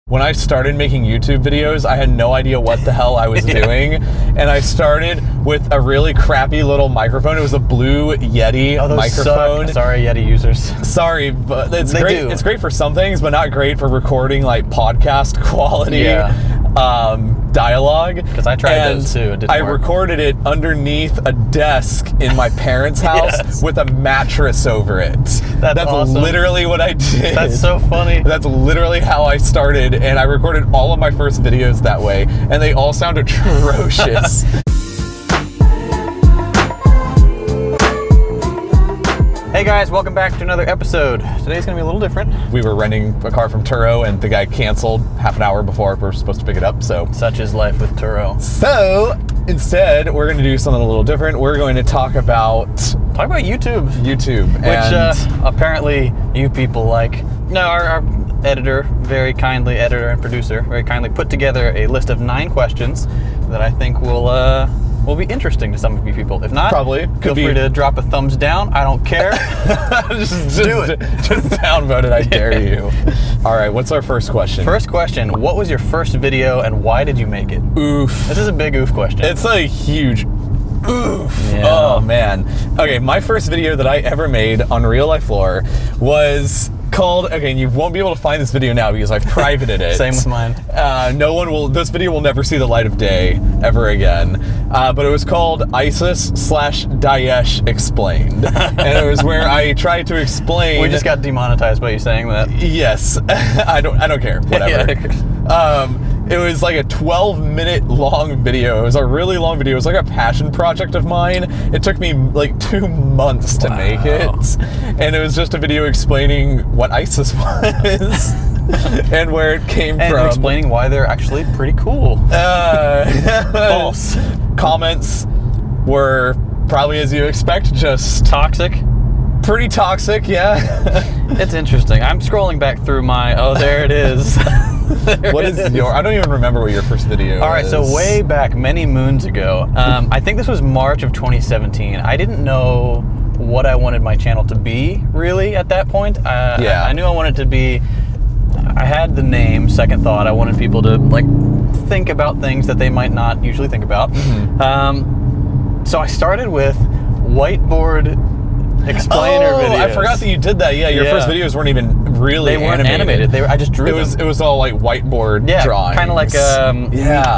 When I started making YouTube videos, I had no idea what the hell I was doing. And I started with a really crappy little microphone. It was a Blue Yeti microphone. Suck. Sorry, Yeti users. Sorry, but it's great. It's great for some things, but not great for recording like podcast quality dialogue. Because I tried those too. It didn't work. Recorded it underneath a desk in my parents' house with a mattress over it. That's awesome. Literally what I did. That's so funny. That's literally how I started, and I recorded all of my first videos that way, and they all sound atrocious. Hey guys, welcome back to another episode. Today's gonna be a little different. We were renting a car from Turo, and the guy canceled half an hour before we were supposed to pick it up, so. Such is life with Turo. So, instead, we're gonna do something a little different. We're going to talk about YouTube. Which, apparently you people like. No, our editor, editor and producer, very kindly put together a list of 9 questions that I think will be interesting to some of you people. If not, feel free to drop a thumbs down. I don't care. just do it. Just downvote it, I dare you. All right, what's our first question? First question, what was your first video and why did you make it? Oof. This is a big oof question. It's a huge oof. Yeah. Oh, man. Okay, my first video that I ever made on Real Life Lore was called, okay, and you won't be able to find this video now because I've privated it. Same with mine. This video will never see the light of day ever again. But it was called ISIS/Daesh Explained. And it was where I tried to explain. We just got demonetized by you saying that. Yes. I don't care. Whatever. It was like a 12-minute long video. It was a really long video. It was like a passion project of mine. It took me like 2 months to make it. And it was just a video explaining what ISIS was and where it came from. And explaining why they're actually pretty cool. False. Comments were probably as you expect, just toxic. Pretty toxic, yeah. It's interesting. I'm scrolling back through my, there it is. What is your, I don't even remember what your first video All right, is. so way back, many moons ago, I think this was March of 2017. I didn't know what I wanted my channel to be, really, at that point. I knew I wanted to be, I had the name, Second Thought. I wanted people to, like, think about things that they might not usually think about. Mm-hmm. So I started with whiteboard explainer videos. I forgot that you did that. Yeah, your first videos weren't even really animated. I just drew them. It was all like whiteboard drawings. Kind of like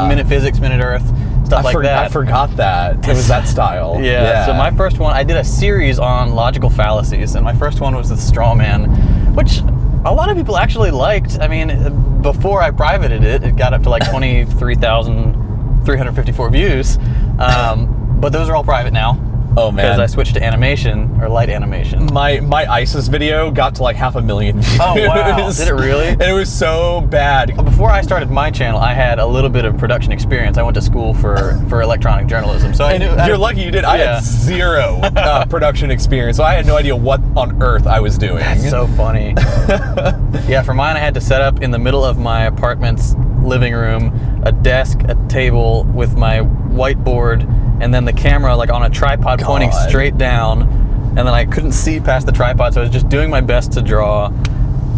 Minute Physics, Minute Earth, stuff like that. I forgot that. It was that style. Yeah. So my first one, I did a series on logical fallacies, and my first one was the straw man, which a lot of people actually liked. I mean, before I privated it, it got up to like 23,354 views. But those are all private now. Oh man! Because I switched to animation, or light animation. My ISIS video got to like 500,000 views. Oh wow! Did it really? And it was so bad. Before I started my channel, I had a little bit of production experience. I went to school for electronic journalism, so I knew. You're lucky you did. I had zero production experience, so I had no idea what on earth I was doing. That's so funny. Yeah, for mine, I had to set up in the middle of my apartment's living room a desk, a table with my whiteboard, and then the camera like on a tripod pointing straight down, and then I couldn't see past the tripod, so I was just doing my best to draw.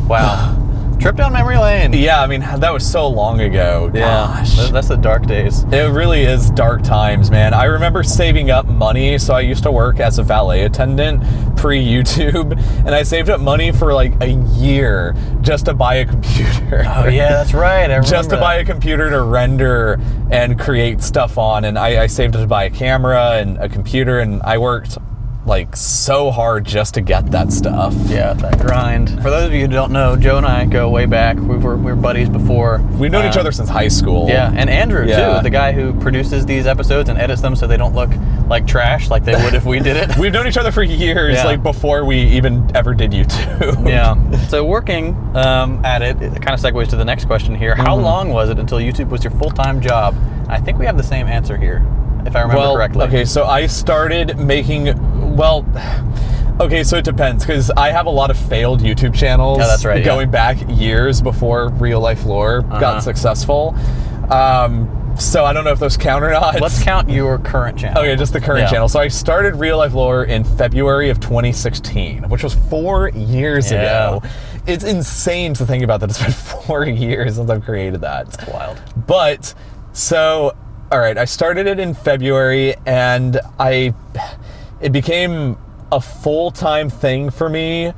Wow. Trip down memory lane. Yeah, I mean, that was so long ago. Gosh. Yeah, that's the dark days. It really is dark times, man. I remember saving up money, so I used to work as a valet attendant pre-YouTube, and I saved up money for like a year just to buy a computer. Oh yeah, that's right, I remember just to buy a computer to render and create stuff on, and I saved up to buy a camera and a computer, and I worked like so hard just to get that stuff. Yeah, that grind. For those of you who don't know, Joe and I go way back. We were buddies before. We've known each other since high school. Yeah, and Andrew too, the guy who produces these episodes and edits them so they don't look like trash like they would if we did it. We've known each other for years, like before we even ever did YouTube. Yeah. So working at it kind of segues to the next question here. How long was it until YouTube was your full-time job? I think we have the same answer here, if I remember correctly. Okay, so I started making, okay, so it depends, because I have a lot of failed YouTube channels. Yeah, that's right. Going back years before Real Life Lore got successful. So I don't know if those count or not. Let's count your current channel. Okay, just the current channel. So I started Real Life Lore in February of 2016, which was 4 years ago. it's insane to think about that it's been 4 years since I've created that. It's wild. But, so, all right, I started it in February, and it became a full-time thing for me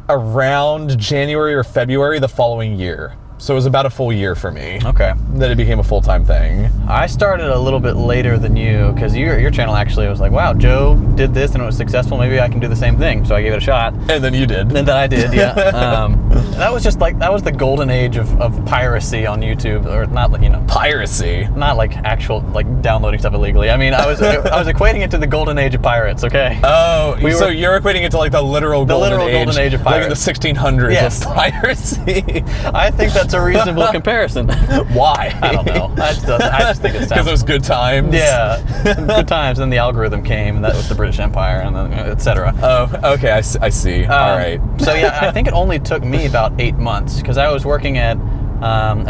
around January or February the following year. So it was about a full year for me. Okay. That it became a full-time thing. I started a little bit later than you, because your channel actually was like, wow, Joe did this and it was successful, maybe I can do the same thing. So I gave it a shot. And then you did. And then I did, yeah. That was just like, that was the golden age of piracy on YouTube, or not, Piracy? Not like actual, like downloading stuff illegally. I mean, I was equating it to the golden age of pirates, okay? Oh, so you're equating it to like the literal golden age of pirates. Like in the 1600s yes. of piracy. I think that's a reasonable comparison. Why? I don't know. I just think it's because it was good times. Yeah, good times. And then the algorithm came, and that was the British Empire, and then etc. Oh, okay. I see. All right. So yeah, I think it only took me about 8 months, because I was working at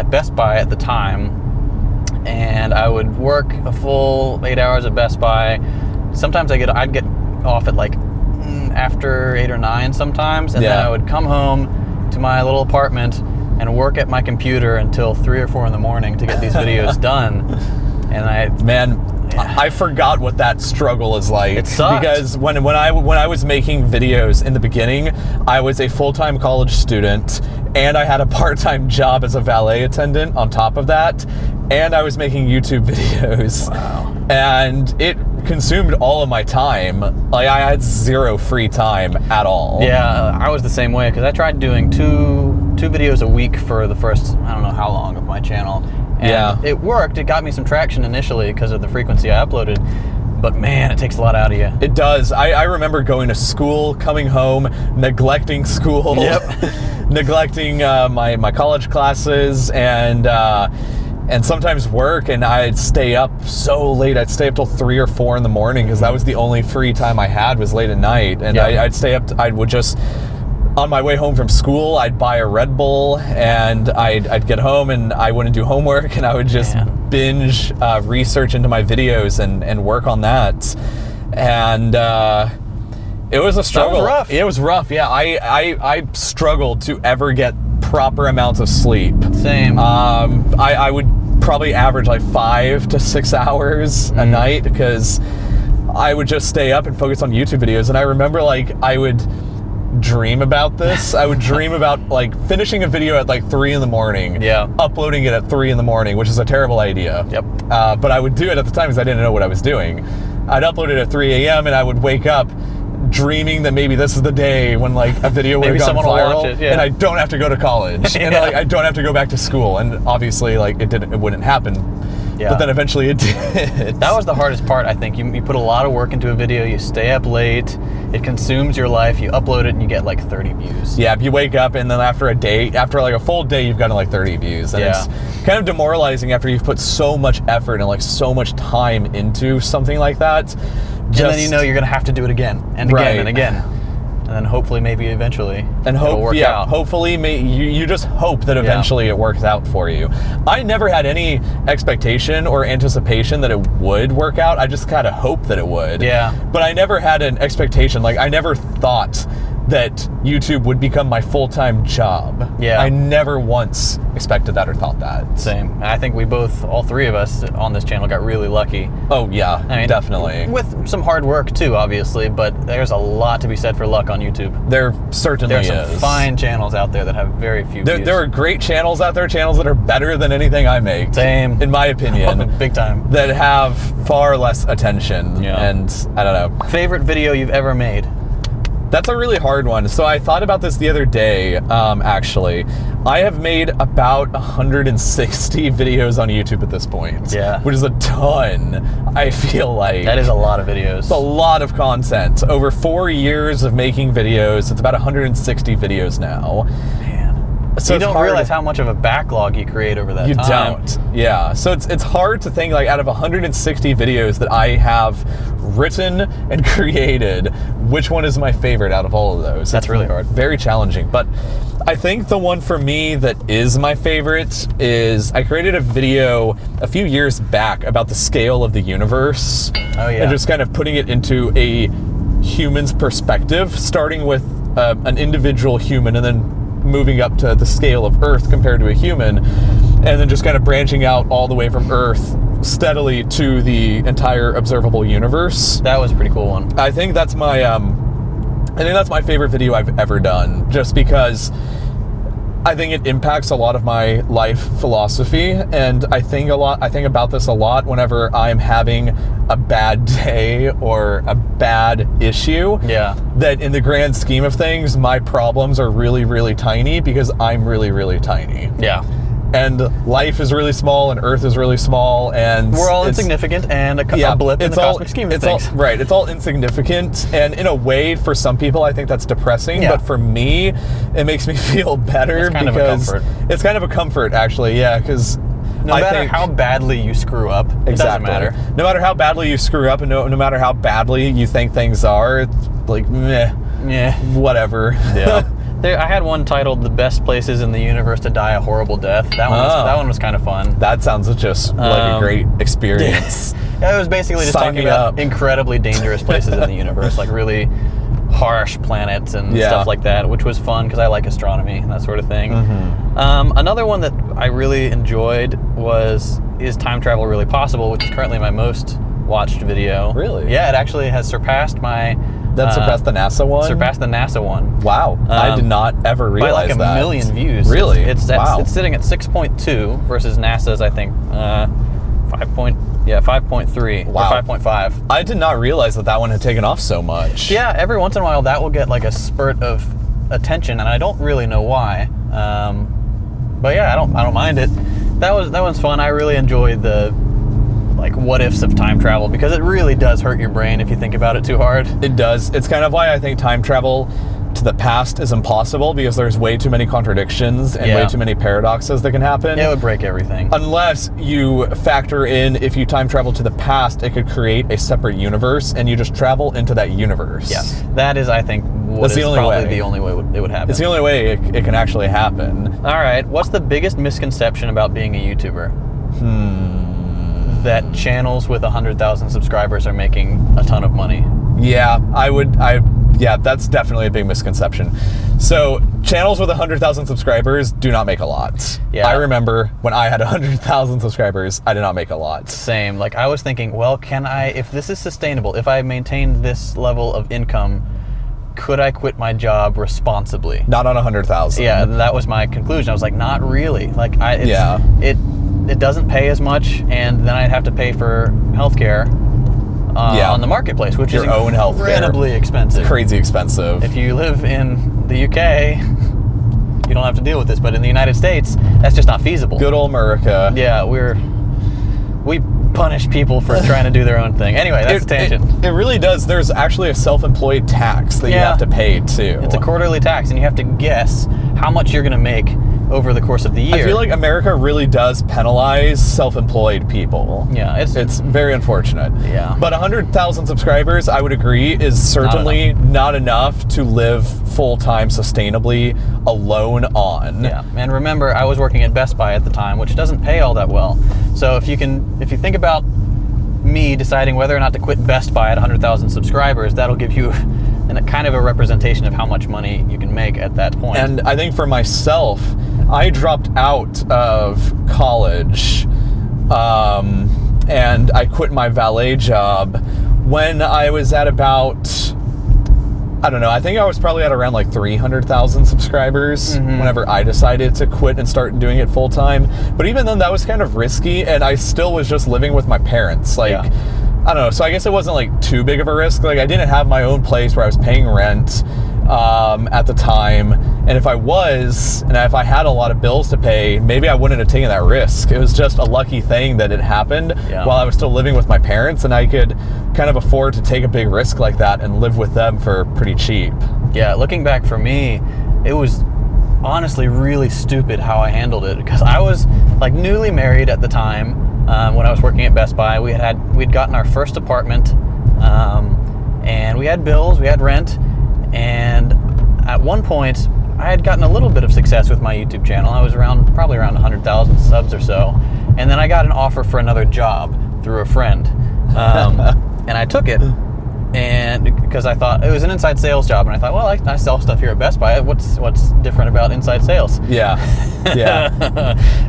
Best Buy at the time, and I would work a full 8 hours at Best Buy. Sometimes I'd get off at like after 8 or 9 sometimes, and then I would come home to my little apartment and work at my computer until 3 or 4 in the morning to get these videos done. And I forgot what that struggle is like. It sucked. Because when I was making videos in the beginning, I was a full-time college student, and I had a part-time job as a valet attendant on top of that, and I was making YouTube videos. Wow. And it consumed all of my time. Like, I had zero free time at all. Yeah, I was the same way, because I tried doing two videos a week for the first, I don't know how long, of my channel. And it worked. It got me some traction initially because of the frequency I uploaded. But man, it takes a lot out of you. It does. I remember going to school, coming home, neglecting school, neglecting my college classes, and sometimes work, and I'd stay up so late. I'd stay up till 3 or 4 in the morning, because that was the only free time I had, was late at night. And I'd stay up. I would just, on my way home from school, I'd buy a Red Bull, and I'd get home, and I wouldn't do homework, and I would just binge research into my videos and work on that. And it was a struggle. That was rough. It was rough. Yeah, I struggled to ever get proper amounts of sleep. Same. I would probably average like 5 to 6 hours a night, because I would just stay up and focus on YouTube videos. And I remember, like, I would dream about this. I would dream about like finishing a video at like 3 in the morning, uploading it at 3 in the morning, which is a terrible idea. But I would do it at the time because I didn't know what I was doing. I'd upload it at 3 a.m. and I would wake up dreaming that maybe this is the day when like a video would have gone viral, and I don't have to go to college, and like I don't have to go back to school. And obviously, like it wouldn't happen. But then eventually it did. That was the hardest part, I think. You put a lot of work into a video, you stay up late, it consumes your life, you upload it, and you get like 30 views. Yeah, you wake up, and then after like a full day, you've gotten like 30 views. And it's kind of demoralizing after you've put so much effort and like so much time into something like that. And then you know you're going to have to do it again, and again, and again. And then hopefully, maybe eventually, it'll work out. Hopefully, you just hope that eventually it works out for you. I never had any expectation or anticipation that it would work out. I just kind of hoped that it would. But I never had an expectation. Like, I never thought that YouTube would become my full-time job. I never once expected that or thought that. Same. And I think we both, all three of us on this channel, got really lucky. Oh yeah, I mean, definitely. With some hard work too, obviously, but there's a lot to be said for luck on YouTube. There certainly is. There's some fine channels out there that have very few views. There are great channels out there, channels that are better than anything I make. Same. In my opinion. Big time. That have far less attention. And I don't know. Favorite video you've ever made? That's a really hard one. So I thought about this the other day, actually. I have made about 160 videos on YouTube at this point. Which is a ton, I feel like. That is a lot of videos. It's a lot of content. Over 4 years of making videos, it's about 160 videos now. So you don't realize how much of a backlog you create over that time. You don't. Yeah. So it's hard to think, like, out of 160 videos that I have written and created, which one is my favorite out of all of those? That's really hard. Very challenging. But I think the one for me that is my favorite is I created a video a few years back about the scale of the universe. And just kind of putting it into a human's perspective, starting with an individual human and then moving up to the scale of Earth compared to a human, and then just kind of branching out all the way from Earth steadily to the entire observable universe. That was a pretty cool one. I think that's my favorite video I've ever done, just because I think it impacts a lot of my life philosophy, and I think about this a lot whenever I'm having a bad day or a bad issue. Yeah. That in the grand scheme of things, my problems are really, really tiny because I'm really, really tiny. Yeah. And life is really small, and Earth is really small, and we're all insignificant and a blip in the cosmic scheme of things. Right, it's all insignificant, and in a way, for some people, I think that's depressing, but for me, it makes me feel better because it's kind of a comfort, actually, yeah, because no matter how badly you screw up, it doesn't matter. No matter how badly you screw up, and no matter how badly you think things are, it's like, meh, whatever. Yeah. I had one titled "The Best Places in the Universe to Die a Horrible Death." That one was kind of fun. That sounds just like a great experience. Yeah, it was basically just talking about incredibly dangerous places in the universe, like really harsh planets and stuff like that, which was fun because I like astronomy and that sort of thing. Another one that I really enjoyed was "Is Time Travel Really Possible?", which is currently my most watched video. Really? Yeah, it actually has surpassed my... That surpassed the NASA one? Surpassed the NASA one. Wow. I did not ever realize that. By like a million views. Really? It's sitting at 6.2 versus NASA's, I think, 5.3 wow. or 5.5. I did not realize that one had taken off so much. Yeah, every once in a while that will get like a spurt of attention, and I don't really know why. But yeah, I don't mind it. That one's fun. I really enjoyed the what ifs of time travel, because it really does hurt your brain if you think about it too hard. It does. It's kind of why I think time travel to the past is impossible, because there's way too many contradictions and way too many paradoxes that can happen. It would break everything. Unless you factor in, if you time travel to the past, it could create a separate universe, and you just travel into that universe. Yes. That is, I think, the only way it would happen. It's the only way it can actually happen. All right. What's the biggest misconception about being a YouTuber? That channels with 100,000 subscribers are making a ton of money. Yeah, that's definitely a big misconception. So channels with 100,000 subscribers do not make a lot. Yeah. I remember when I had 100,000 subscribers, I did not make a lot. Same. Like, I was thinking, well, if this is sustainable, if I maintain this level of income, could I quit my job responsibly? Not on 100,000. Yeah, that was my conclusion. I was like, not really. Like, it doesn't pay as much, and then I'd have to pay for healthcare on the marketplace, which is incredibly expensive. It's crazy expensive. If you live in the UK, you don't have to deal with this, but in the United States, that's just not feasible. Good old America. Yeah, we punish people for trying to do their own thing. Anyway, that's a tangent. It really does. There's actually a self-employed tax that you have to pay too. It's a quarterly tax, and you have to guess how much you're going to make over the course of the year. I feel like America really does penalize self-employed people. Yeah, it's very unfortunate. Yeah. But 100,000 subscribers, I would agree, is certainly not enough to live full-time sustainably alone on. Yeah, and remember, I was working at Best Buy at the time, which doesn't pay all that well. So if you think about me deciding whether or not to quit Best Buy at 100,000 subscribers, that'll give you a kind of a representation of how much money you can make at that point. And I think for myself, I dropped out of college and I quit my valet job when I was at about, I don't know, I think I was probably at around like 300,000 subscribers whenever I decided to quit and start doing it full time. But even then, that was kind of risky, and I still was just living with my parents. I don't know, so I guess it wasn't like too big of a risk. Like, I didn't have my own place where I was paying rent at the time, and if I had a lot of bills to pay, maybe I wouldn't have taken that risk. It was just a lucky thing that it happened while I was still living with my parents, and I could kind of afford to take a big risk like that and live with them for pretty cheap. Yeah, looking back for me, it was honestly really stupid how I handled it, because I was like newly married at the time. When I was working at Best Buy, we'd gotten our first apartment, and we had bills, we had rent, and at one point I had gotten a little bit of success with my YouTube channel. I was probably around 100,000 subs or so, and then I got an offer for another job through a friend, and I took it, And because I thought it was an inside sales job, and I thought, well, I sell stuff here at Best Buy. What's different about inside sales? Yeah.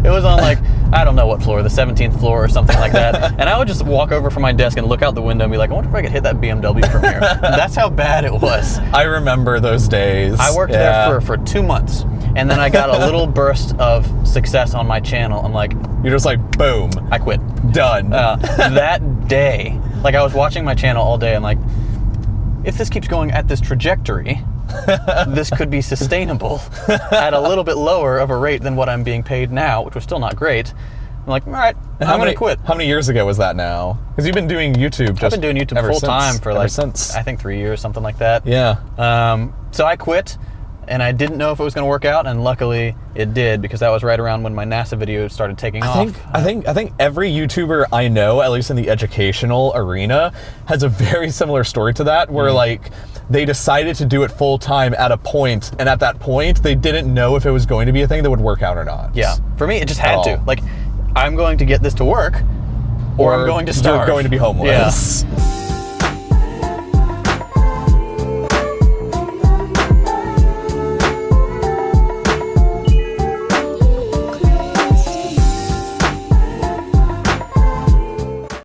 It was on like, I don't know what floor, the 17th floor or something like that. And I would just walk over from my desk and look out the window and be like, I wonder if I could hit that BMW from here. That's how bad it was. I remember those days. I worked there for 2 months, and then I got a little burst of success on my channel. I'm like, you're just like, boom. I quit. Done. That day, like I was watching my channel all day, and like, if this keeps going at this trajectory, this could be sustainable at a little bit lower of a rate than what I'm being paid now, which was still not great. I'm like, all right, I'm going to quit. How many years ago was that now? Because you've been doing YouTube I've been doing YouTube full time for like, I think 3 years, something like that. Yeah. So I quit, and I didn't know if it was going to work out, and luckily it did, because that was right around when my NASA video started taking off. I think every YouTuber I know, at least in the educational arena, has a very similar story to that, where like they decided to do it full time at a point, and at that point they didn't know if it was going to be a thing that would work out or not. Yeah. For me, it just had to. Like, I'm going to get this to work, or I'm going to starve. You're going to be homeless. Yeah.